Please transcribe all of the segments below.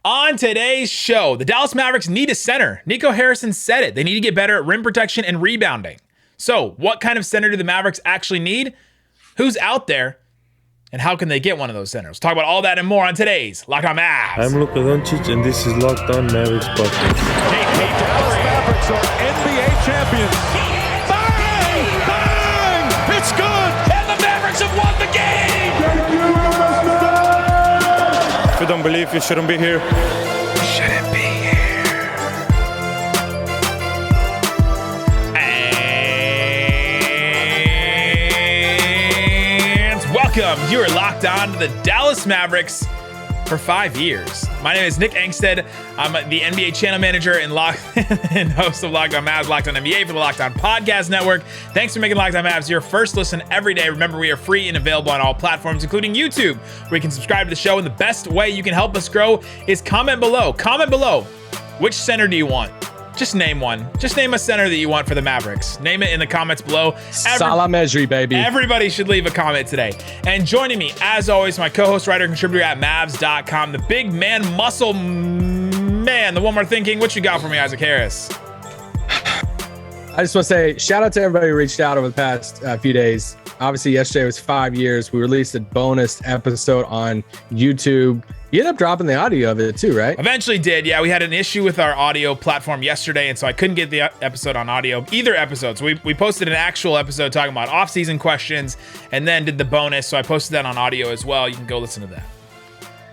On today's show, the Dallas Mavericks need a center. Nico Harrison said it. They need to get better at rim protection and rebounding. So, what kind of center do the Mavericks actually need? Who's out there? And how can they get one of those centers? We'll talk about all that and more on today's Locked On Mavs. I'm Luka Doncic, and this is Locked On Mavericks podcast. Hey, Dallas Mavericks are NBA champions. Bang! Bang! It's good! And the Mavericks have won the game! If you don't believe, you shouldn't be here. Shouldn't be here. And welcome. You are locked on to the Dallas Mavericks for 5 years. My name is Nick Angstadt. I'm the NBA channel manager and host of Locked On Mavs, Locked On NBA for the Locked On Podcast Network. Thanks for making Locked On Mavs your first listen every day. Remember, we are free and available on all platforms, including YouTube, where you can subscribe to the show. And the best way you can help us grow is comment below. Comment below. Which center do you want? Just name one. Just name a center that you want for the Mavericks. Name it in the comments below. Salah Mejri, baby. Everybody should leave a comment today. And joining me, as always, my co-host, writer, and contributor at Mavs.com, the big man, muscle man, the one more thinking. What you got for me, Isaac Harris? I just want to say shout out to everybody who reached out over the past few days. Obviously, yesterday was 5 years. We released a bonus episode on YouTube. You ended up dropping the audio of it too, right? Eventually did. Yeah, we had an issue with our audio platform yesterday, and so I couldn't get the episode on audio, either episode. So we posted an actual episode talking about offseason questions and then did the bonus. So I posted that on audio as well. You can go listen to that.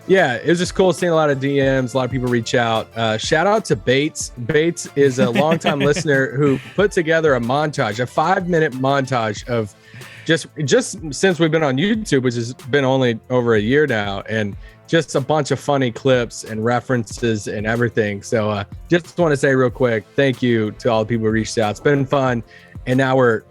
Yeah, it was just cool seeing a lot of DMs, a lot of people reach out. Shout out to Bates. Bates is a longtime listener who put together a montage, a 5-minute montage of just since we've been on YouTube, which has been only over a year now, and just a bunch of funny clips and references and everything. So just want to say real quick, thank you to all the people who reached out. It's been fun. And now we're,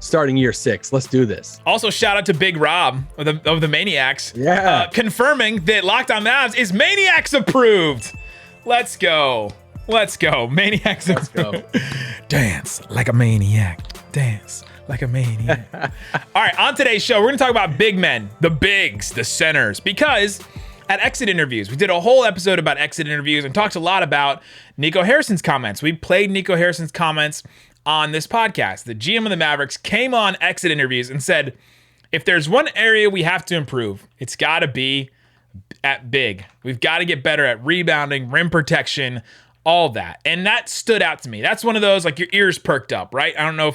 starting year 6. Let's do this. Also, shout out to Big Rob of the Maniacs. Yeah. Confirming that Locked On Mavs is Maniacs approved. Let's go. Maniacs approved. Go. Dance like a maniac. Dance like a maniac. All right, on today's show, we're going to talk about big men, the bigs, the centers, because at exit interviews, we did a whole episode about exit interviews and talked a lot about Nico Harrison's comments. We played Nico Harrison's comments on this podcast. The GM of the Mavericks came on exit interviews and said, if there's one area we have to improve, it's got to be at big. We've got to get better at rebounding, rim protection, all that. And that stood out to me. That's one of those, like, your ears perked up, right? I don't know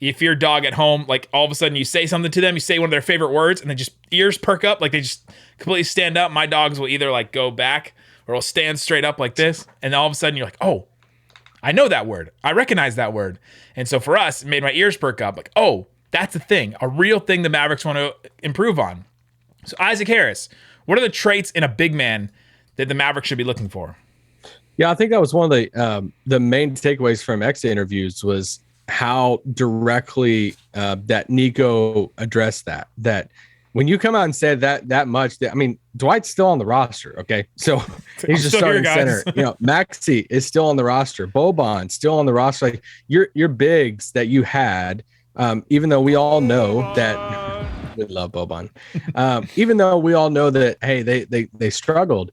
if your dog at home, like, all of a sudden you say something to them, you say one of their favorite words, and they just ears perk up, like they just completely stand up. My dogs will either like go back or will stand straight up like this, and all of a sudden you're like, oh, I know that word. I recognize that word. And so for us, it made my ears perk up, like, oh, that's a thing, a real thing the Mavericks want to improve on. So Isaac Harris, what are the traits in a big man that the Mavericks should be looking for? Yeah, I think that was one of the main takeaways from exit interviews was how directly that Nico addressed that when you come out and say that much, I mean, Dwight's still on the roster. Okay. So he's just starting center, Maxey is still on the roster. Boban still on the roster. Like your bigs that you had, even though we all know that we love Boban, even though we all know that, hey, they struggled.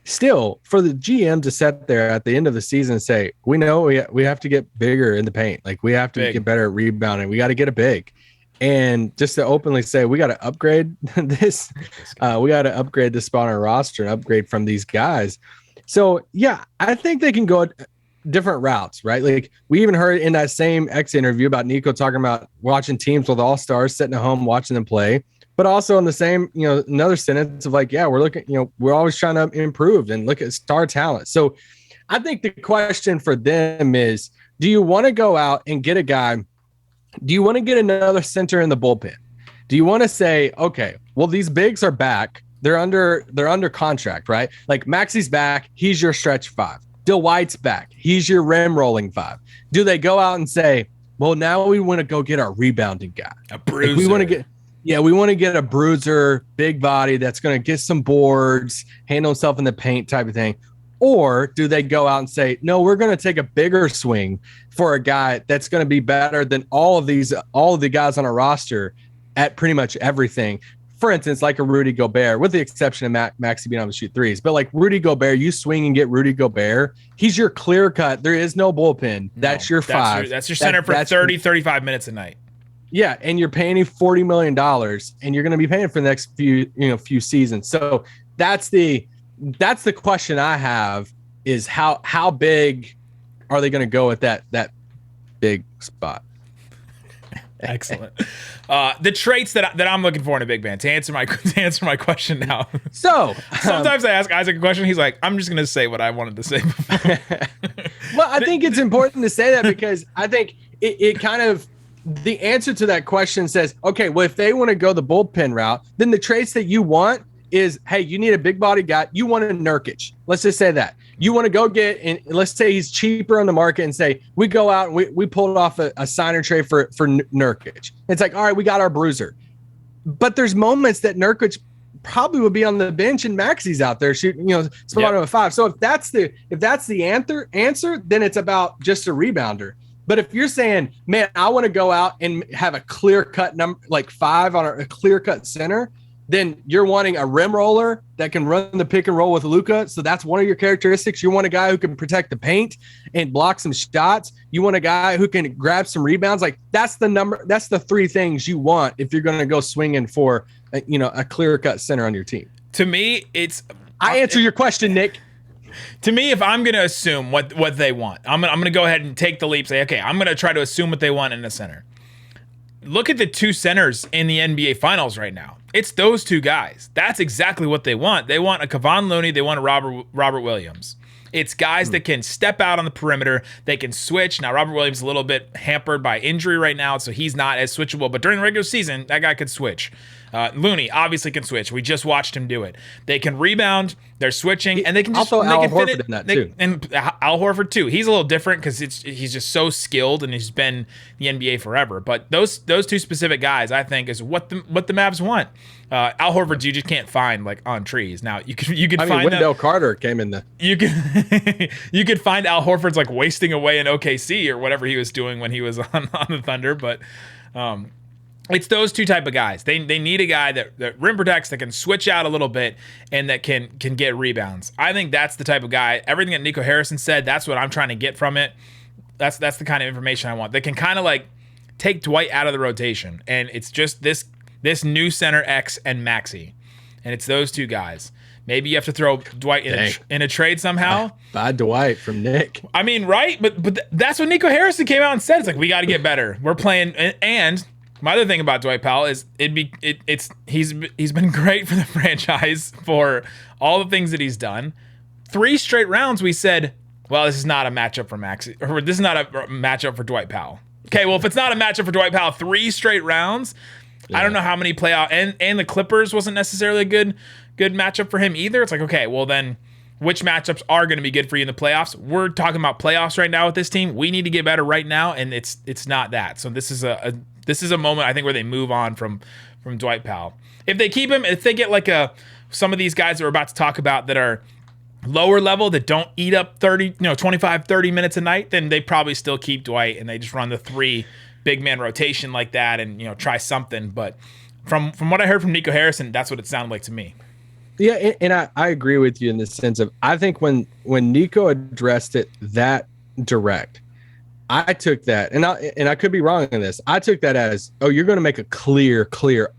Still, for the GM to sit there at the end of the season and say, we know we have to get bigger in the paint. Like, we have to get better at rebounding. We got to get a big. And just to openly say, we got to upgrade this. We got to upgrade this spot on our roster and upgrade from these guys. So, yeah, I think they can go different routes, right? Like, we even heard in that same X interview about Nico talking about watching teams with all-stars, sitting at home, watching them play. But also in the same, another sentence of like, yeah, we're looking, we're always trying to improve and look at star talent. So I think the question for them is, do you want to go out and get a guy? Do you want to get another center in the bullpen? Do you want to say, okay, well, these bigs are back. They're under contract, right? Like Maxey's back. He's your stretch 5. Dwight's back. He's your rim rolling 5. Do they go out and say, well, now we want to go get our rebounding guy? A bruiser. Like we want to get a bruiser, big body that's going to get some boards, handle himself in the paint type of thing. Or do they go out and say, no, we're going to take a bigger swing for a guy that's going to be better than all of the guys on our roster at pretty much everything for instance, like a Rudy Gobert, with the exception of Maxey being able to shoot threes, but like Rudy Gobert, you swing and get Rudy Gobert. He's your clear cut. There is no bullpen. That's your five. That's your center for 30, 35 minutes a night. Yeah, and you're paying him $40 million, and you're going to be paying for the next few seasons. So that's the question I have is how big are they going to go at that big spot? Excellent. The traits that I'm looking for in a big man, to answer my question now. So sometimes I ask Isaac a question. He's like, I'm just going to say what I wanted to say before. Well, I think it's important to say that because I think it kind of, the answer to that question says, okay, well, if they want to go the bullpen route, then the traits that you want is, hey, you need a big body guy. You want a Nurkic. Let's just say that. You want to go get, and let's say he's cheaper on the market and say, we go out and we pulled off a signer trade for Nurkic. It's like, all right, we got our bruiser. But there's moments that Nurkic probably would be on the bench and Maxey's out there shooting, spot of a five. So if that's the answer, then it's about just a rebounder. But if you're saying, man, I want to go out and have a clear-cut number, like five on a clear-cut center, then you're wanting a rim roller that can run the pick and roll with Luka. So that's one of your characteristics. You want a guy who can protect the paint and block some shots. You want a guy who can grab some rebounds. Like that's the number. That's the three things you want if you're going to go swinging for a clear-cut center on your team. To me, I answer your question, Nick. To me, if I'm going to assume what they want, I'm going to go ahead and take the leap. Say, okay, I'm going to try to assume what they want in a center. Look at the two centers in the NBA Finals right now. It's those two guys. That's exactly what they want. They want a Kevon Looney. They want a Robert Williams. It's guys that can step out on the perimeter. They can switch. Now, Robert Williams is a little bit hampered by injury right now, so he's not as switchable. But during the regular season, that guy could switch. Looney obviously can switch. We just watched him do it. They can rebound. They're switching, and they can just also Al Horford in that too. And Al Horford too. He's a little different because he's just so skilled and he's been in the NBA forever. But those two specific guys, I think, is what the Mavs want. Al Horford, you just can't find like on trees. Now you could find Wendell Carter came in the. You could find Al Horford's like wasting away in OKC or whatever he was doing when he was on the Thunder, but. It's those two type of guys. They need a guy that rim protects, that can switch out a little bit, and that can get rebounds. I think that's the type of guy. Everything that Nico Harrison said, that's what I'm trying to get from it. That's the kind of information I want. They can kind of like take Dwight out of the rotation, and it's just this new center X and Maxey, and it's those two guys. Maybe you have to throw Dwight in a trade somehow. Bad Dwight from Nick. I mean, right? But that's what Nico Harrison came out and said. It's like, we got to get better. We're playing, and my other thing about Dwight Powell is he's been great for the franchise for all the things that he's done. 3 straight rounds we said, well, this is not a matchup for Maxey, or this is not a matchup for Dwight Powell. Okay, well, if it's not a matchup for Dwight Powell, 3 straight rounds, yeah. I don't know how many playoff, and the Clippers wasn't necessarily a good matchup for him either. It's like, okay, well then, which matchups are going to be good for you in the playoffs? We're talking about playoffs right now with this team. We need to get better right now, and it's not that. So this is a moment, I think, where they move on from Dwight Powell. If they keep him, if they get like some of these guys that we're about to talk about that are lower level, that don't eat up 25, 30 minutes a night, then they probably still keep Dwight and they just run the 3 big man rotation like that and try something. But from what I heard from Nico Harrison, that's what it sounded like to me. Yeah, and I agree with you in the sense of, I think when Nico addressed it that direct, I took that, and I could be wrong on this. I took that as, oh, you're going to make a clear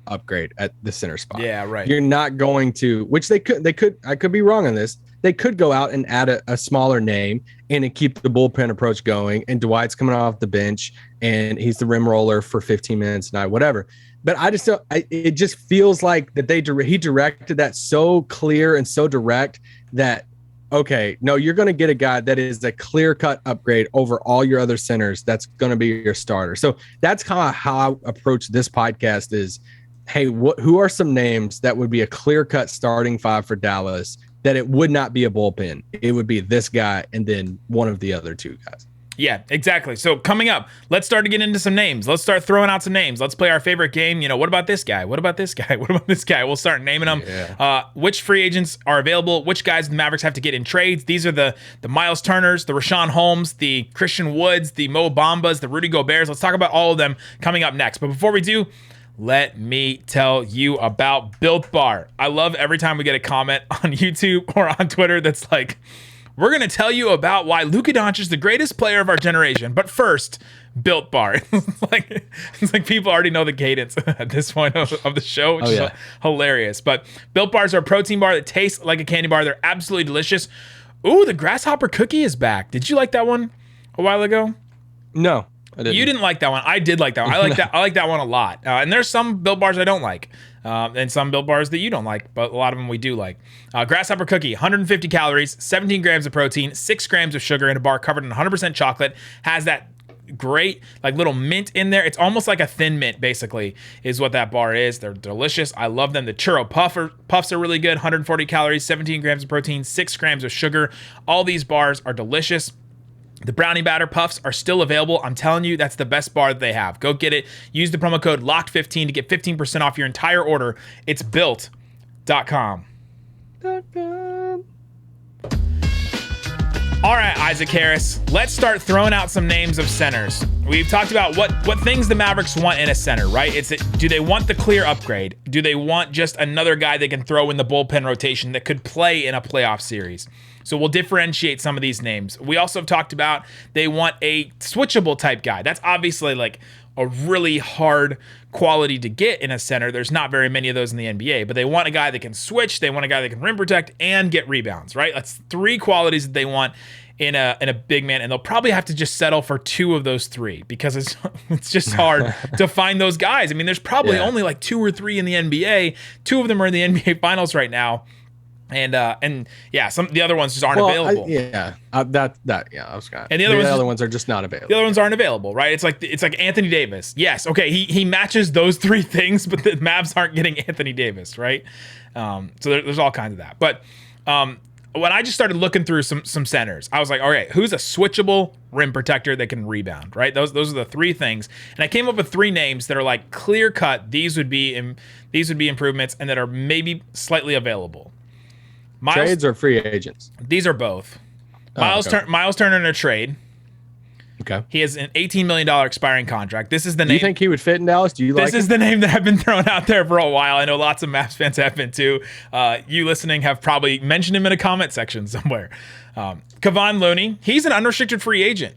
upgrade at the center spot. Yeah, right. You're not going to, which they could. I could be wrong on this. They could go out and add a smaller name and keep the bullpen approach going. And Dwight's coming off the bench, and he's the rim roller for 15 minutes a night, whatever. But I just don't. It just feels like that he directed that so clear and so direct that, okay, no, you're going to get a guy that is a clear-cut upgrade over all your other centers. That's going to be your starter. So that's kind of how I approach this podcast is, hey, who are some names that would be a clear-cut starting 5 for Dallas that it would not be a bullpen? It would be this guy and then one of the other 2 guys. Yeah, exactly. So coming up, let's start to get into some names. Let's start throwing out some names. Let's play our favorite game. What about this guy? What about this guy? What about this guy? We'll start naming them. Yeah. Which free agents are available? Which guys the Mavericks have to get in trades? These are the Myles Turners, the Richaun Holmes, the Christian Woods, the Mo Bambas, the Rudy Goberts. Let's talk about all of them coming up next. But before we do, let me tell you about Built Bar. I love every time we get a comment on YouTube or on Twitter that's like, we're going to tell you about why Luka Doncic is the greatest player of our generation. But first, Built Bar. It's like people already know the cadence at this point of the show, which is hilarious. But Built Bars are a protein bar that tastes like a candy bar. They're absolutely delicious. Ooh, the grasshopper cookie is back. Did you like that one a while ago? No, I didn't. You didn't like that one. I did like that one. I like that one a lot. And there's some Built Bars I don't like. And some Built Bars that you don't like, but a lot of them we do like. Grasshopper cookie, 150 calories, 17 grams of protein, 6 grams of sugar in a bar covered in 100% chocolate. Has that great like little mint in there. It's almost like a thin mint, basically, is what that bar is. They're delicious. I love them. The churro puffs are really good. 140 calories, 17 grams of protein, 6 grams of sugar. All these bars are delicious. The brownie batter puffs are still available. I'm telling you, that's the best bar that they have. Go get it. Use the promo code LOCKED15 to get 15% off your entire order. It's built.com. All right, Isaac Harris, let's start throwing out some names of centers. We've talked about what things the Mavericks want in a center, right? Do they want the clear upgrade? Do they want just another guy they can throw in the bullpen rotation that could play in a playoff series? So we'll differentiate some of these names. We also have talked about they want a switchable type guy. That's obviously like a really hard quality to get in a center. There's not very many of those in the NBA, but they want a guy that can switch. They want a guy that can rim protect and get rebounds, right? That's 3 qualities that they want in a big man, and they'll probably have to just settle for 2 of those 3 because it's just hard to find those guys. I mean, there's probably only like 2 or 3 in the NBA. 2 of them are in the NBA Finals right now. And some the other ones just aren't available. I was kind of. And the other ones are just not available. The other ones aren't available, right? It's like Anthony Davis. Yes, okay, he matches those 3 things, but the Mavs aren't getting Anthony Davis, right? So there's all kinds of that. But when I just started looking through some centers, I was like, all right, who's a switchable rim protector that can rebound, right? Those are the 3 things, and I came up with 3 names that are like clear cut. These would be improvements, and that are maybe slightly available. Trades or free agents? These are both. Myles Turner in a trade. Okay. He has an $18 million expiring contract. This is the name. Do you think he would fit in Dallas? Do you like This is the name that I've been throwing out there for a while. I know lots of Mavs fans have been too. You listening have probably mentioned him in a comment section somewhere. Kevon Looney. He's an unrestricted free agent.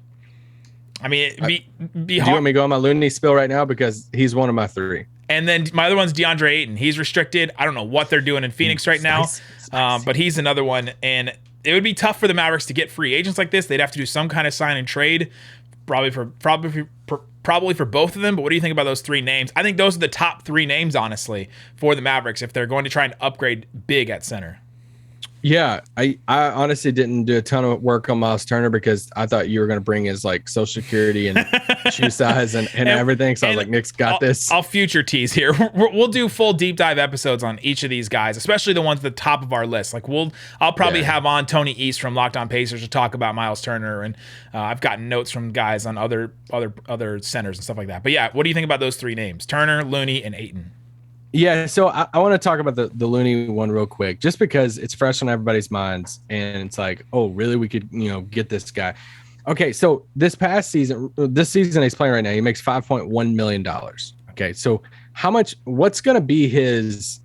I mean, it'd be hard. Do you want me to go on my Looney spill right now? Because he's one of my 3. And then my other one's DeAndre Ayton. He's restricted. I don't know what they're doing in Phoenix right now, but he's another one. And it would be tough for the Mavericks to get free agents like this. They'd have to do some kind of sign and trade, probably for both of them. But what do you think about those 3 names? I think those are the top 3 names, honestly, for the Mavericks if they're going to try and upgrade big at center. Yeah, I honestly didn't do a ton of work on Myles Turner because I thought you were going to bring his like social security and shoe size and everything. So I was like, Nick's got this. I'll future tease here. We'll do full deep dive episodes on each of these guys, especially the ones at the top of our list. Like I'll probably have on Tony East from Locked On Pacers to talk about Myles Turner, and I've gotten notes from guys on other centers and stuff like that. But yeah, what do you think about those 3 names? Turner, Looney, and Ayton. Yeah, so I want to talk about the Looney one real quick, just because it's fresh on everybody's minds, and it's like, oh, really? We could, get this guy. Okay, so this season he's playing right now, he makes $5.1 million. Okay, so what's going to be his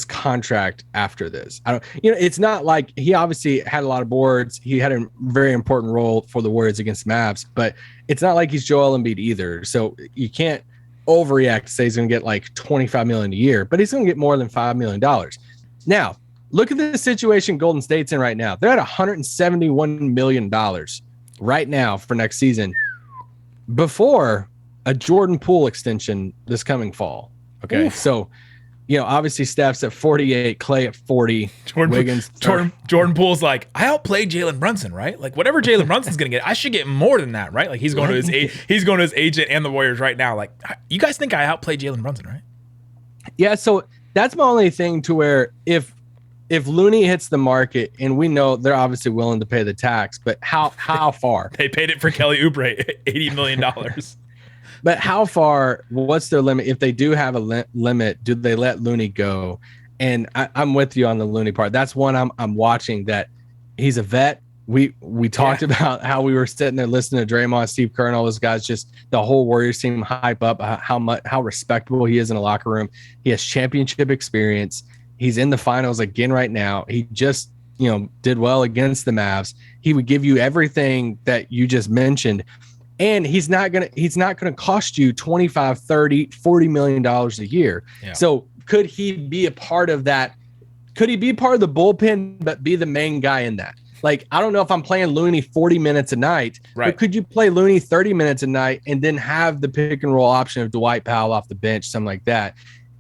contract after this? It's not like he obviously had a lot of boards. He had a very important role for the Warriors against the Mavs, but it's not like he's Joel Embiid either. So you can't overreact to say he's going to get like $25 million a year, but he's going to get more than $5 million. Now, look at the situation Golden State's in right now. They're at $171 million right now for next season before a Jordan Poole extension this coming fall. Okay. Oof. So, obviously Steph's at 48, Clay at 40, Jordan Poole's like, I outplayed Jalen Brunson, right? Like whatever Jalen Brunson's going to get, I should get more than that, right? Like he's going to his agent and the Warriors right now. Like, you guys think I outplayed Jalen Brunson, right? Yeah. So that's my only thing to where if Looney hits the market, and we know they're obviously willing to pay the tax, but how far? They paid it for Kelly Oubre, $80 million. But how far, what's their limit? If they do have a limit, do they let Looney go? And I'm with you on the Looney part. That's one I'm watching, that he's a vet. we talked about how we were sitting there listening to Draymond, Steve Kerr, and all those guys, just the whole Warriors team hype up how respectable he is in the locker room. He has championship experience. He's in the finals again right now. He just, did well against the Mavs. He would give you everything that you just mentioned. And he's not going to cost you 25, 30, $40 million a year. Yeah. So could he be a part of that? Could he be part of the bullpen, but be the main guy in that? Like, I don't know if I'm playing Looney 40 minutes a night, but could you play Looney 30 minutes a night and then have the pick and roll option of Dwight Powell off the bench, something like that?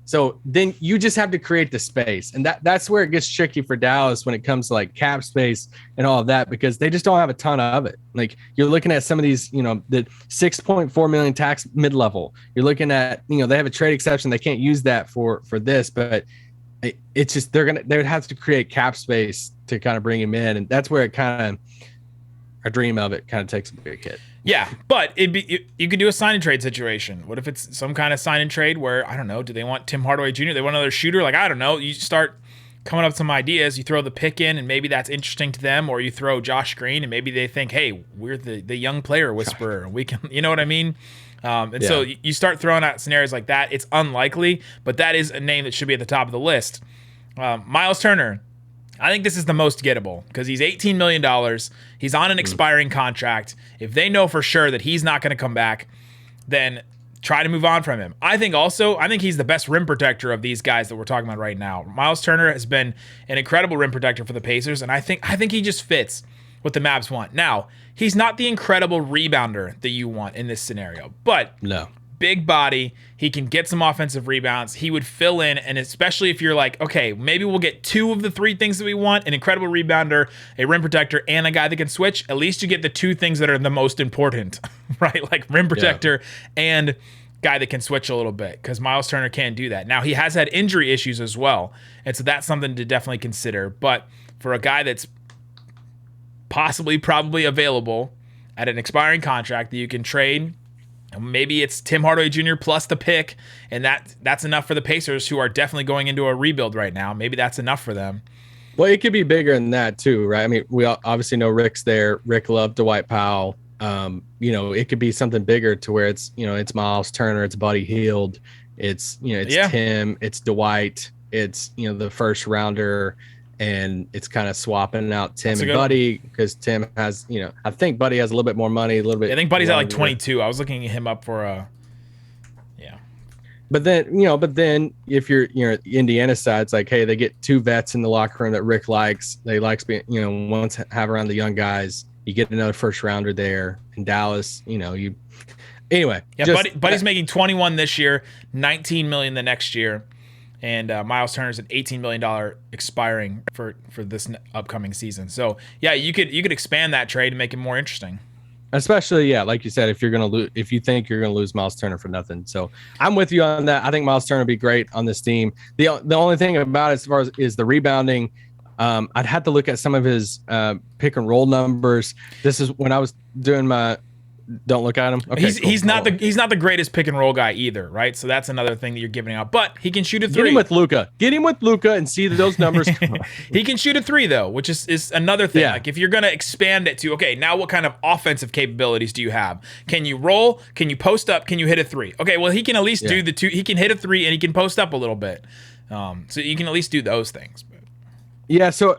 So then you just have to create the space. And that's where it gets tricky for Dallas when it comes to like cap space and all of that, because they just don't have a ton of it. Like, you're looking at some of these, the 6.4 million tax mid-level. You're looking at, they have a trade exception. They can't use that for this, but it's just they would have to create cap space to kind of bring him in, and that's where it kind of a dream of it kind of takes a big hit. Yeah, but you could do a sign and trade situation. What if it's some kind of sign and trade where, I don't know, do they want Tim Hardaway Jr.? They want another shooter? Like, I don't know. You start coming up with some ideas. You throw the pick in, and maybe that's interesting to them, or you throw Josh Green, and maybe they think, hey, we're the young player whisperer. We can, you know what I mean? So you start throwing out scenarios like that. It's unlikely, but that is a name that should be at the top of the list. Myles Turner, I think this is the most gettable because he's $18 million. He's on an expiring contract. If they know for sure that he's not going to come back, then try to move on from him. I think he's the best rim protector of these guys that we're talking about right now. Myles Turner has been an incredible rim protector for the Pacers, and I think he just fits what the Mavs want. Now, he's not the incredible rebounder that you want in this scenario, but no. Big body, he can get some offensive rebounds. He would fill in, and especially if you're like, okay, maybe we'll get two of the three things that we want, an incredible rebounder, a rim protector, and a guy that can switch. At least you get the two things that are the most important, right? Like rim protector and guy that can switch a little bit, because Myles Turner can't do that. Now, he has had injury issues as well, and so that's something to definitely consider. But for a guy that's probably available at an expiring contract that you can trade, maybe it's Tim Hardaway Jr. plus the pick, and that's enough for the Pacers, who are definitely going into a rebuild right now. Maybe that's enough for them. Well, it could be bigger than that too, right? I mean, we obviously know Rick's there. Rick loved Dwight Powell. It could be something bigger to where it's Myles Turner, it's Buddy Hield, it's Tim, it's Dwight, it's the first rounder. And it's kind of swapping out Tim and Buddy, because Tim has, I think Buddy has a little bit more money, a little bit. I think Buddy's at like 22. I was looking him up for But then, if you're Indiana side, it's like, hey, they get two vets in the locker room that Rick likes. They likes being, once have around the young guys. You get another first rounder there in Dallas. Anyway. Yeah, Buddy's making 21 this year, 19 million the next year. And Myles Turner's an $18 million expiring for this upcoming season. So yeah, you could expand that trade and make it more interesting. Especially, like you said, if you think you're gonna lose Myles Turner for nothing. So I'm with you on that. I think Myles Turner would be great on this team. The only thing about it as far as is the rebounding. I'd have to look at some of his pick and roll numbers. This is when I was doing my. Don't look at him. Okay, he's not the greatest pick and roll guy either, right? So that's another thing that you're giving out. But he can shoot a three. Get him with Luka and see those numbers. He can shoot a three though, which is another thing. Yeah. Like if you're gonna expand it to, okay, now what kind of offensive capabilities do you have? Can you roll? Can you post up? Can you hit a three? Okay, well he can at least do the two. He can hit a three and he can post up a little bit. So you can at least do those things. But. Yeah. So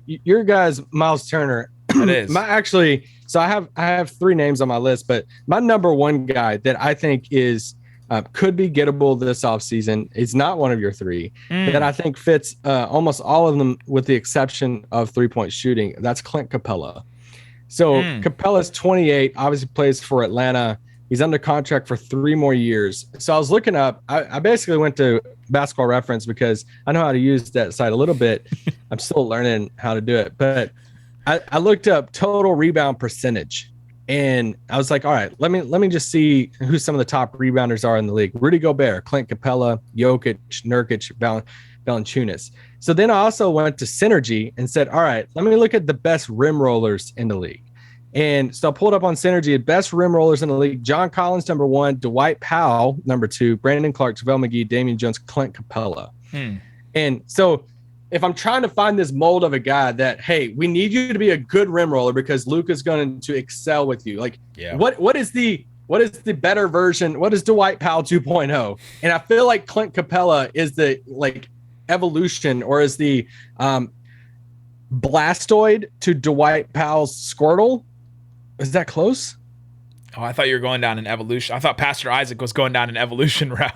your guy's Myles Turner. It is. So I have three names on my list, but my number one guy that I think is could be gettable this offseason is not one of your three, that I think fits almost all of them with the exception of 3-point shooting. That's Clint Capela. So Capela's 28, obviously plays for Atlanta. He's under contract for 3 more years. So I was looking up, I basically went to Basketball Reference because I know how to use that site a little bit. I'm still learning how to do it, but I looked up total rebound percentage, and I was like, all right, let me just see who some of the top rebounders are in the league. Rudy Gobert, Clint Capela, Jokic, Nurkic, Valanciunas. So then I also went to Synergy and said, all right, let me look at the best rim rollers in the league. And so I pulled up on Synergy, best rim rollers in the league. John Collins, number 1, Dwight Powell, number 2, Brandon Clark, JaVale McGee, Damian Jones, Clint Capela. And so if I'm trying to find this mold of a guy that, hey, we need you to be a good rim roller because Luka's going to excel with you. Like, what is the better version? What is Dwight Powell 2.0? And I feel like Clint Capela is the like evolution, or is the Blastoid to Dwight Powell's Squirtle. Is that close? Oh, I thought you were going down an evolution. I thought Pastor Isaac was going down an evolution route.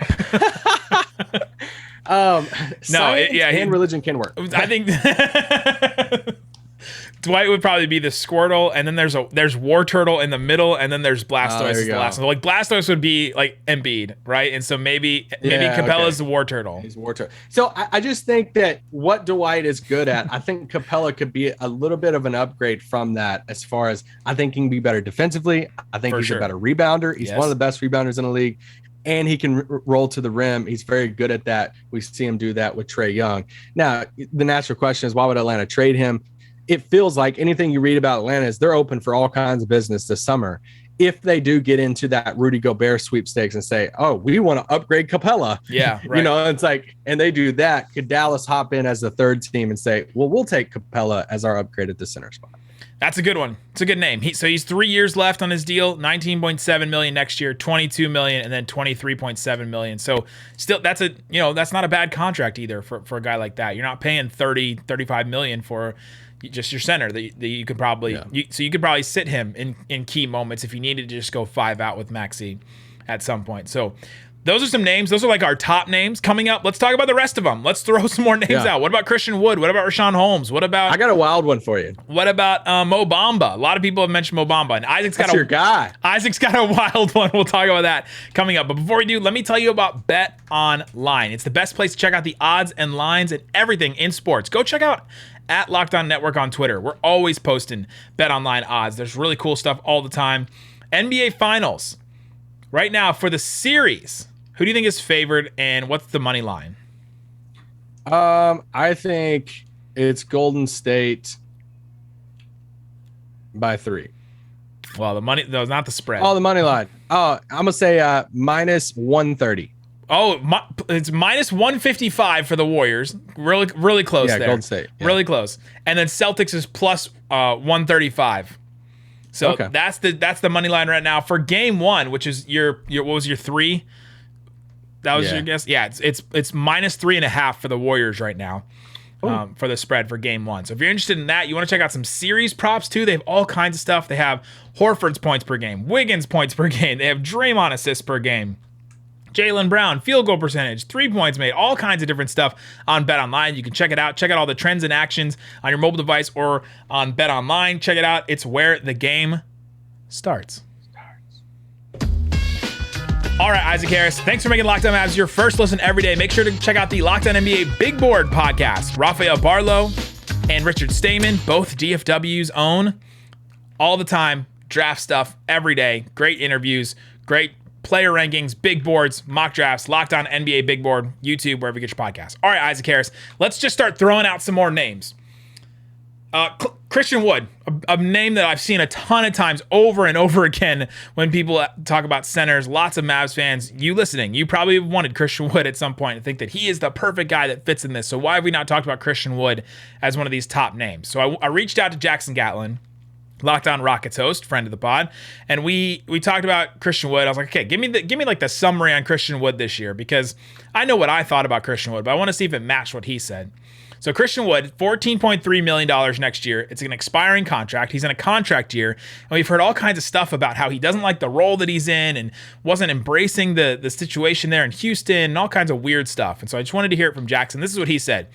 And religion can work. I think Dwight would probably be the Squirtle, and then there's War Turtle in the middle, and then there's Blastoise is the last one. Like Blastoise would be like Embiid, right? And so maybe Capela's the War Turtle. He's War Turtle. So I just think that what Dwight is good at, I think Capela could be a little bit of an upgrade from that. As far as I think he can be better defensively. I think he's a better rebounder. He's one of the best rebounders in the league. And he can roll to the rim. He's very good at that. We see him do that with Trae Young. Now, the natural question is, why would Atlanta trade him? It feels like anything you read about Atlanta is they're open for all kinds of business this summer. If they do get into that Rudy Gobert sweepstakes and say, oh, we want to upgrade Capela. Yeah, right. It's like, and they do that. Could Dallas hop in as the third team and say, well, we'll take Capela as our upgrade at the center spot? That's a good one. It's a good name. He's 3 years left on his deal, $19.7 million next year, $22 million, and then $23.7 million. So still, that's not a bad contract either for a guy like that. You're not paying $35 million for just your center that you could probably so you could probably sit him in key moments if you needed to just go 5 out with Maxey at some point. So those are some names. Those are like our top names coming up. Let's talk about the rest of them. Let's throw some more names out. What about Christian Wood? What about Richaun Holmes? What about? I got a wild one for you. What about Mo Bamba? A lot of people have mentioned Mo Bamba, and Isaac's got your guy. Isaac's got a wild one. We'll talk about that coming up. But before we do, let me tell you about BetOnline. It's the best place to check out the odds and lines and everything in sports. Go check out at Locked On Network on Twitter. We're always posting BetOnline odds. There's really cool stuff all the time. NBA Finals right now for the series. Who do you think is favored, and what's the money line? I think it's Golden State by 3. Well, the money, though, not the spread. Oh, the money line. Oh, I'm gonna say minus 130. Oh, it's minus 155 for the Warriors. Really close there. Golden State. Yeah. Really close. And then Celtics is plus 135. So that's the money line right now for game 1, which is your what was your 3? That was your guess? Yeah, it's minus 3.5 for the Warriors right now for the spread for game 1. So if you're interested in that, you want to check out some series props too. They have all kinds of stuff. They have Horford's points per game, Wiggins points per game. They have Draymond assists per game, Jaylen Brown field goal percentage, 3 points made, all kinds of different stuff on BetOnline. You can check it out. Check out all the trends and actions on your mobile device or on BetOnline. Check it out. It's where the game starts. All right, Isaac Harris, thanks for making Locked On Mavs your first listen every day. Make sure to check out the Locked On NBA Big Board podcast. Rafael Barlow and Richard Stamen, both DFW's own, all the time, draft stuff every day. Great interviews, great player rankings, big boards, mock drafts, Locked On NBA Big Board, YouTube, wherever you get your podcasts. All right, Isaac Harris, let's just start throwing out some more names. Christian Wood, a name that I've seen a ton of times over and over again when people talk about centers. Lots of Mavs fans, you listening, you probably wanted Christian Wood at some point and think that he is the perfect guy that fits in this. So why have we not talked about Christian Wood as one of these top names? So I reached out to Jackson Gatlin, Locked On Rockets host, friend of the pod, and we talked about Christian Wood. I was like, okay, give me like the summary on Christian Wood this year, because I know what I thought about Christian Wood, but I want to see if it matched what he said. So Christian Wood, $14.3 million next year. It's an expiring contract. He's in a contract year. And we've heard all kinds of stuff about how he doesn't like the role that he's in and wasn't embracing the situation there in Houston and all kinds of weird stuff. And so I just wanted to hear it from Jackson. This is what he said.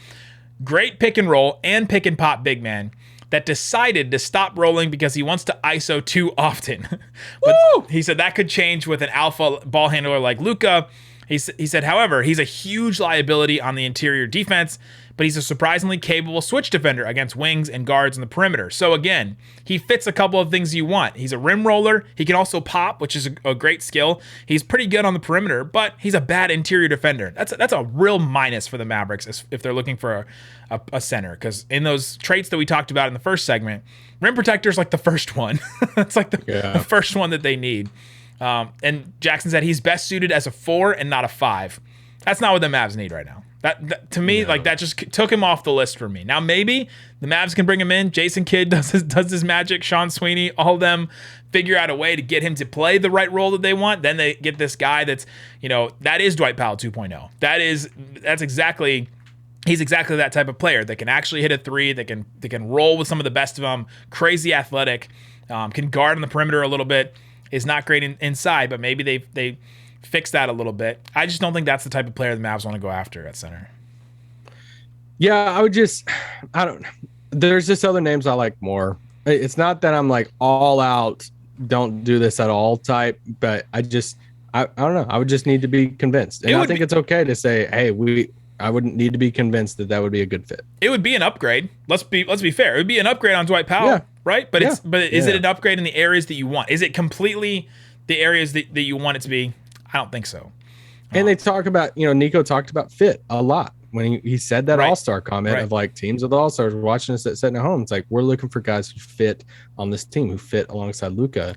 Great pick and roll and pick and pop big man that decided to stop rolling because he wants to ISO too often. But he said that could change with an alpha ball handler like Luka. He said, however, he's a huge liability on the interior defense, but he's a surprisingly capable switch defender against wings and guards on the perimeter. So again, he fits a couple of things you want. He's a rim roller. He can also pop, which is a great skill. He's pretty good on the perimeter, but he's a bad interior defender. That's a real minus for the Mavericks if they're looking for a center, because in those traits that we talked about in the first segment, rim protector is like the first one. It's like the first one that they need. And Jackson said he's best suited as a 4 and not a 5. That's not what the Mavs need right now. That to me, like that just took him off the list for me. Now maybe the Mavs can bring him in. Jason Kidd does his magic. Sean Sweeney, all of them figure out a way to get him to play the right role that they want. Then they get this guy that's, that is Dwight Powell 2.0. He's exactly that type of player that can actually hit a three, that can roll with some of the best of them, crazy athletic, can guard on the perimeter a little bit, is not great inside, but maybe they fix that a little bit. I just don't think that's the type of player the Mavs want to go after at center. Yeah, there's just other names I like more. It's not that I'm like all out, don't do this at all type, but I don't know. I would just need to be convinced. And I think it's okay to say, hey, I wouldn't need to be convinced that would be a good fit. It would be an upgrade. Let's be fair. It would be an upgrade on Dwight Powell, right? But is it an upgrade in the areas that you want? Is it completely the areas that you want it to be? I don't think so. And they talk about, Nico talked about fit a lot when he said that All-Star comment of like teams with All-Stars watching us sitting at home. It's like, we're looking for guys who fit on this team, who fit alongside Luka.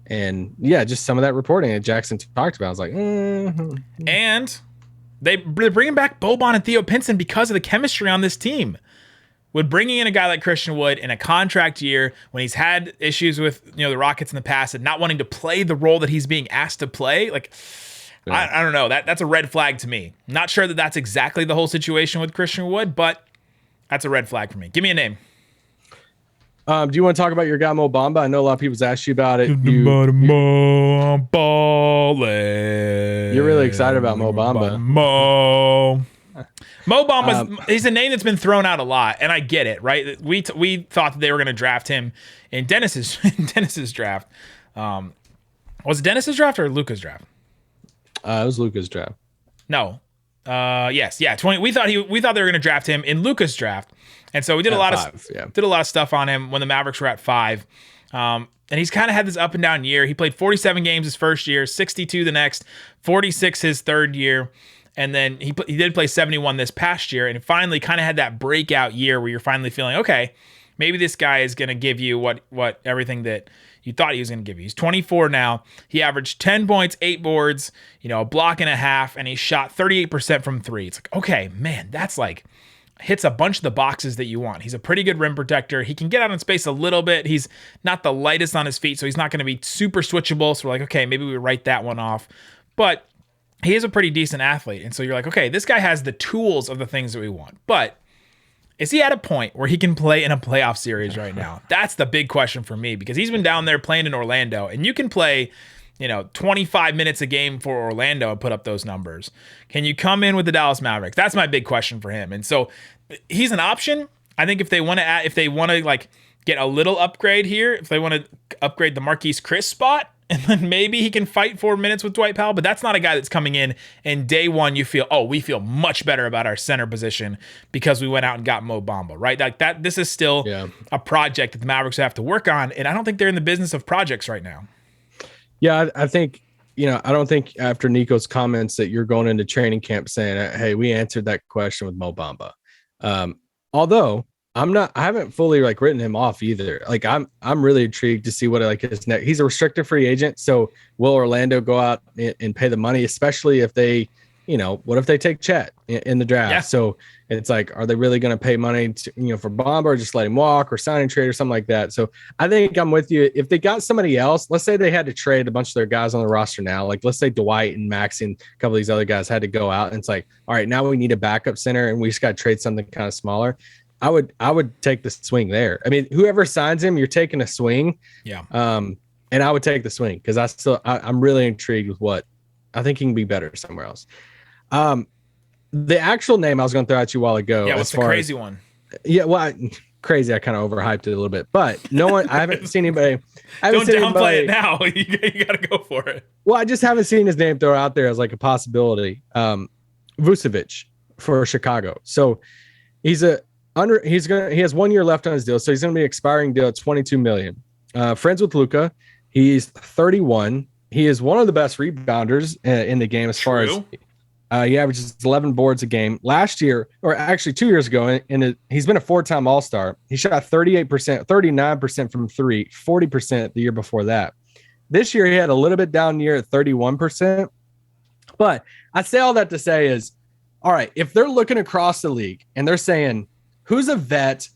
And just some of that reporting that Jackson talked about. I was like, And they're bringing back Boban and Theo Pinson because of the chemistry on this team. With bringing in a guy like Christian Wood in a contract year when he's had issues with the Rockets in the past and not wanting to play the role that he's being asked to play, I don't know. That's a red flag to me. Not sure that that's exactly the whole situation with Christian Wood, but that's a red flag for me. Give me a name. Do you want to talk about your guy Mo Bamba? I know a lot of people's asked you about it. You're really excited about Mo Bamba. Mo Bamba, he's a name that's been thrown out a lot, and I get it, right? We thought that they were going to draft him in Dennis's draft. Was it Dennis's draft or Luka's draft? It was Luka's draft. No. Yes, yeah. 20. We thought they were going to draft him in Luka's draft, and so we did a lot of stuff on him when the Mavericks were at 5. And he's kind of had this up and down year. He played 47 games his first year, 62 the next, 46 his third year. And then he did play 71 this past year, and finally kind of had that breakout year where you're finally feeling, okay, maybe this guy is going to give you what everything that you thought he was going to give you. He's 24 now. He averaged 10 points, 8 boards, a block and a half, and he shot 38% from 3. It's like, okay, man, that's like hits a bunch of the boxes that you want. He's a pretty good rim protector. He can get out in space a little bit. He's not the lightest on his feet, so he's not going to be super switchable. So we're like, okay, maybe we write that one off. But he is a pretty decent athlete. And so you're like, okay, this guy has the tools of the things that we want. But is he at a point where he can play in a playoff series right now? That's the big question for me, because he's been down there playing in Orlando, and you can play, 25 minutes a game for Orlando and put up those numbers. Can you come in with the Dallas Mavericks? That's my big question for him. And so he's an option. I think if they want to like get a little upgrade here, if they want to upgrade the Marquise Chris spot, and then maybe he can fight 4 minutes with Dwight Powell, but that's not a guy that's coming in and day one you feel, we feel much better about our center position because we went out and got Mo Bamba, right? Like that. This is still a project that the Mavericks have to work on, and I don't think they're in the business of projects right now. Yeah, I think, I don't think after Nico's comments that you're going into training camp saying, hey, we answered that question with Mo Bamba. Although I haven't fully like written him off either. Like I'm really intrigued to see what his next. He's a restricted free agent, so will Orlando go out and pay the money, especially if they, what if they take Chet in the draft? Yeah. So it's like, are they really going to pay money to, for Bamba, or just let him walk, or sign and trade or something like that? So I think I'm with you. If they got somebody else, let's say they had to trade a bunch of their guys on the roster now, like let's say Dwight and Maxey and a couple of these other guys had to go out, and it's like, all right, now we need a backup center and we just got to trade something kind of smaller. I would take the swing there. I mean, whoever signs him, you're taking a swing. Yeah. And I would take the swing because I'm really intrigued with what I think he can be better somewhere else. The actual name I was going to throw at you a while ago. Yeah, what's the crazy one? Yeah, well, crazy. I kind of overhyped it a little bit, but no one. I haven't seen anybody. Don't downplay it now. You got to go for it. Well, I just haven't seen his name thrown out there as like a possibility. Vucevic for Chicago. So he has 1 year left on his deal, so he's going to be expiring deal at $22 million. Friends with Luka. He's 31. He is one of the best rebounders in the game as far as he averages 11 boards a game. Last year, or actually 2 years ago, he's been a 4-time All-Star. He shot 38%, 39% from 3, 40% the year before that. This year, he had a little bit down year at 31%. But I say all that to say is all right, if they're looking across the league and they're saying, who's a vet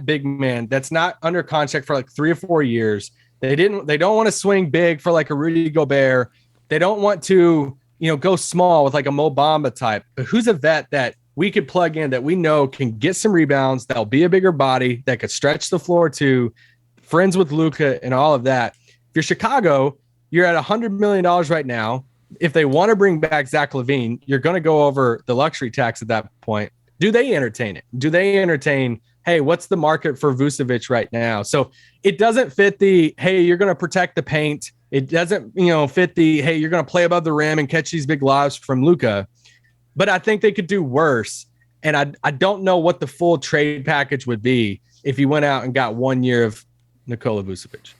big man that's not under contract for like 3 or 4 years? They don't want to swing big for like a Rudy Gobert. They don't want to, go small with like a Mo Bamba type. But who's a vet that we could plug in that we know can get some rebounds, that'll be a bigger body, that could stretch the floor too, friends with Luka and all of that. If you're Chicago, you're at $100 million right now. If they want to bring back Zach LaVine, you're going to go over the luxury tax at that point. Do they entertain it? Do they entertain, hey, what's the market for Vucevic right now? So it doesn't fit the, hey, you're going to protect the paint. It doesn't, fit the, hey, you're going to play above the rim and catch these big lobs from Luka. But I think they could do worse. And I don't know what the full trade package would be if you went out and got 1 year of Nikola Vucevic.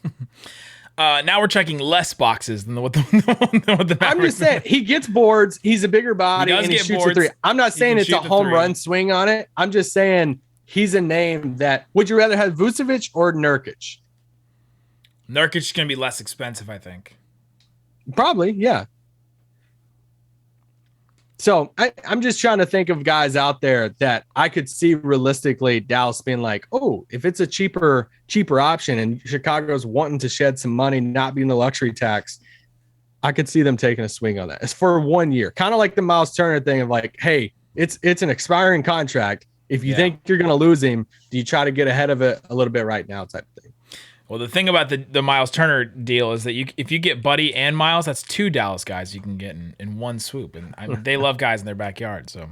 Now we're checking less boxes than what the I'm just saying, he gets boards. He's a bigger body and he shoots a three. I'm not saying it's a home run swing on it. I'm just saying he's a name that, would you rather have Vucevic or Nurkic? Nurkic is going to be less expensive, I think. Probably, yeah. So I'm just trying to think of guys out there that I could see realistically Dallas being like, oh, if it's a cheaper option and Chicago's wanting to shed some money, not being the luxury tax, I could see them taking a swing on that. It's for 1 year, kind of like the Myles Turner thing of like, hey, it's an expiring contract. If you think you're going to lose him, do you try to get ahead of it a little bit right now type of thing? Well, the thing about the Myles Turner deal is that if you get Buddy and Myles, that's 2 Dallas guys you can get in one swoop. And they love guys in their backyard. So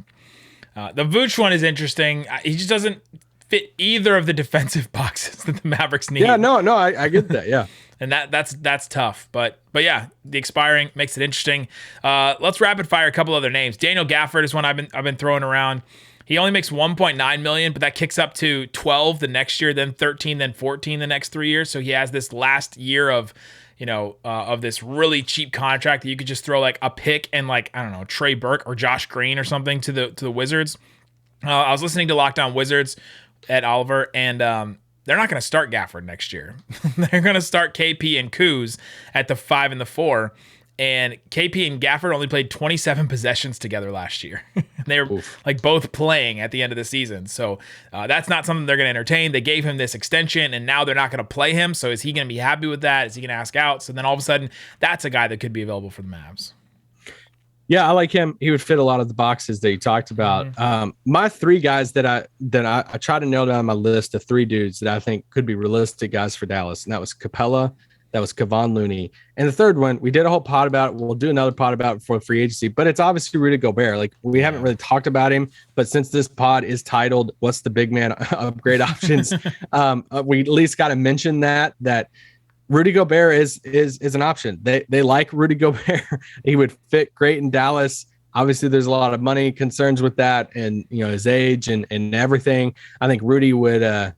the Vooch one is interesting. He just doesn't fit either of the defensive boxes that the Mavericks need. Yeah, no, I get that. Yeah. And that's tough. But yeah, the expiring makes it interesting. Let's rapid fire a couple other names. Daniel Gafford is one I've been throwing around. He only makes $1.9 million, but that kicks up to 12 the next year, then 13, then 14 the next 3 years. So he has this last year of this really cheap contract that you could just throw like a pick and like, I don't know, Trey Burke or Josh Green or something to the Wizards. I was listening to Locked On Wizards at Oliver, and they're not going to start Gafford next year. They're going to start KP and Kuz at the 5 and the 4. And KP and Gafford only played 27 possessions together last year. They were like both playing at the end of the season. So that's not something they're going to entertain. They gave him this extension, and now they're not going to play him. So is he going to be happy with that? Is he going to ask out? So then all of a sudden, that's a guy that could be available for the Mavs. Yeah, I like him. He would fit a lot of the boxes that you talked about. Mm-hmm. My 3 guys that I try to nail down my list of 3 dudes that I think could be realistic guys for Dallas, and that was Capela, that was Kevon Looney. And the third one, we did a whole pod about it. We'll do another pod about it for free agency, but it's obviously Rudy Gobert. Like, we haven't really talked about him, but since this pod is titled, What's the Big Man Upgrade Options? We at least got to mention that Rudy Gobert is an option. They like Rudy Gobert. He would fit great in Dallas. Obviously, there's a lot of money concerns with that and, his age and everything. I think Rudy would,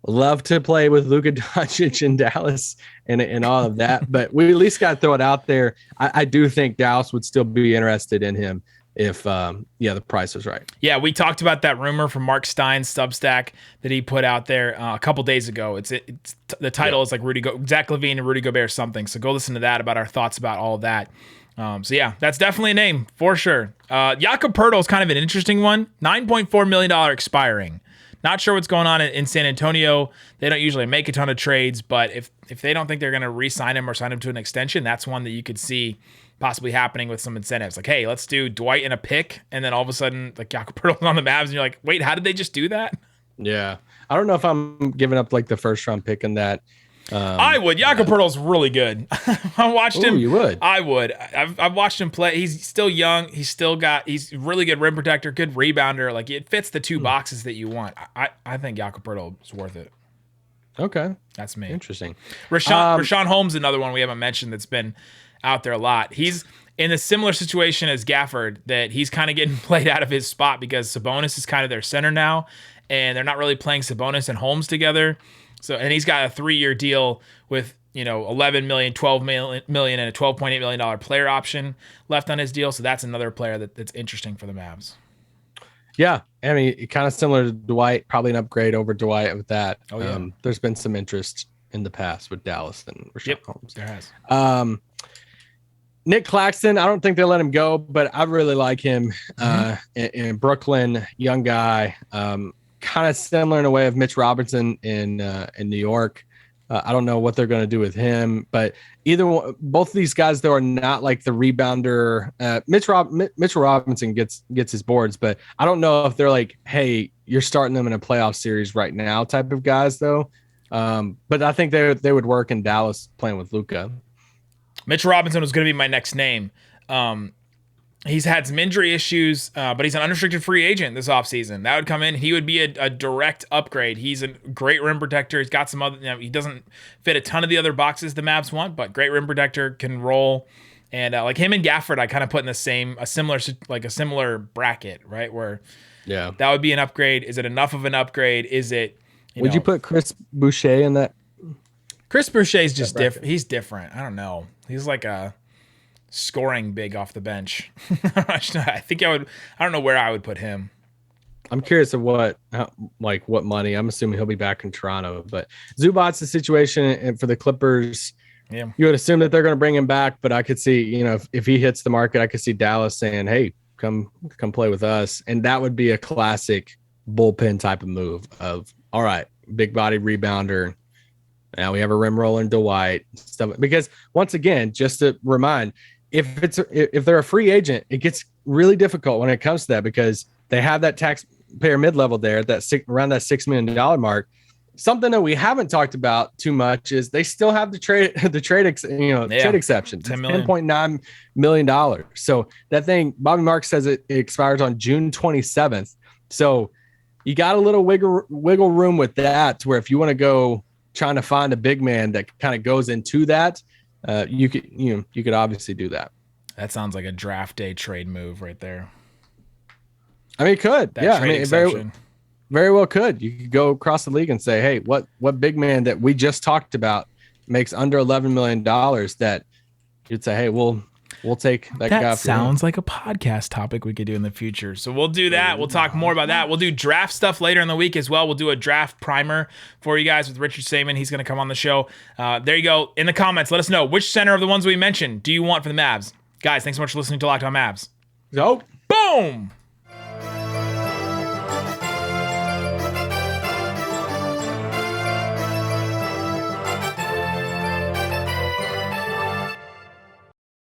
love to play with Luka Doncic in Dallas and all of that, but we at least got to throw it out there. I do think Dallas would still be interested in him if the price was right. Yeah, we talked about that rumor from Mark Stein's Substack that he put out there a couple days ago. It's the title is like Zach LaVine and Rudy Gobert something. So go listen to that about our thoughts about all of that. So yeah, that's definitely a name for sure. Jakob Poeltl is kind of an interesting one. $9.4 million expiring. Not sure what's going on in San Antonio. They don't usually make a ton of trades, but if they don't think they're going to re-sign him or sign him to an extension, that's one that you could see possibly happening with some incentives. Like, hey, let's do Dwight and a pick, and then all of a sudden, like, Jakob Poeltl's on the Mavs, and you're like, wait, how did they just do that? Yeah. I don't know if I'm giving up, like, the first-round pick in that. I would. Jakob Poeltl's really good. I watched him. You would? I would. I've watched him play. He's still young. He's really good rim protector, good rebounder. Like, it fits the 2 boxes that you want. I think Jakob Poeltl is worth it. Okay. That's me. Interesting. Richaun Holmes, another one we haven't mentioned that's been out there a lot. He's in a similar situation as Gafford, that he's kind of getting played out of his spot because Sabonis is kind of their center now, and they're not really playing Sabonis and Holmes together. So, and he's got a 3-year deal with, $11 million, $12 million, and a $12.8 million player option left on his deal. So that's another player that's interesting for the Mavs. Yeah. I mean, kind of similar to Dwight, probably an upgrade over Dwight with that. Oh, yeah. There's been some interest in the past with Dallas and Richaun Holmes. There has. Nick Claxton, I don't think they let him go, but I really like him in Brooklyn, young guy, kind of similar in a way of Mitch Robinson in New York. I don't know what they're going to do with him, but both of these guys, though, are not like the rebounder. Mitchell Robinson gets his boards, but I don't know if they're like, hey, you're starting them in a playoff series right now type of guys, though. But I think they would work in Dallas playing with Luka. Mitch Robinson was going to be my next name. He's had some injury issues, but he's an unrestricted free agent this offseason. That would come in. He would be a direct upgrade. He's a great rim protector. He's got some other, he doesn't fit a ton of the other boxes the Mavs want, but great rim protector, can roll. And like him and Gafford, I kind of put in a similar bracket, right? Where that would be an upgrade. Is it enough of an upgrade? Is it, would you put Chris Boucher in that? Chris Boucher's just different. He's different. I don't know. He's like a scoring big off the bench. I think I don't know where I would put him. I'm curious of what money. I'm assuming he'll be back in Toronto, but Zubac's the situation, and for the Clippers, you would assume that they're going to bring him back, but I could see, if he hits the market, I could see Dallas saying, hey, come play with us. And that would be a classic bullpen type of move of, all right, big body rebounder. Now we have a rim roller in Dwight stuff, because once again, just to remind, if they're a free agent, it gets really difficult when it comes to that, because they have that taxpayer mid-level there at around that $6 million mark. Something that we haven't talked about too much is they still have the trade exception. $10.9 million. So that thing, Bobby Marks says it expires on June 27th. So you got a little wiggle room with that, to where if you want to go trying to find a big man that kind of goes into that, you could obviously do that. That sounds like a draft day trade move right there. I mean, it could. Very well could. You could go across the league and say, hey, what big man that we just talked about makes under $11 million that you'd say, hey, we'll take that guy. That sounds like a podcast topic we could do in the future. So we'll do that. We'll talk more about that. We'll do draft stuff later in the week as well. We'll do a draft primer for you guys with Richard Saman. He's going to come on the show. There you go. In the comments, let us know which center of the ones we mentioned do you want for the Mavs. Guys, thanks so much for listening to Locked On Mavs. Nope. Boom.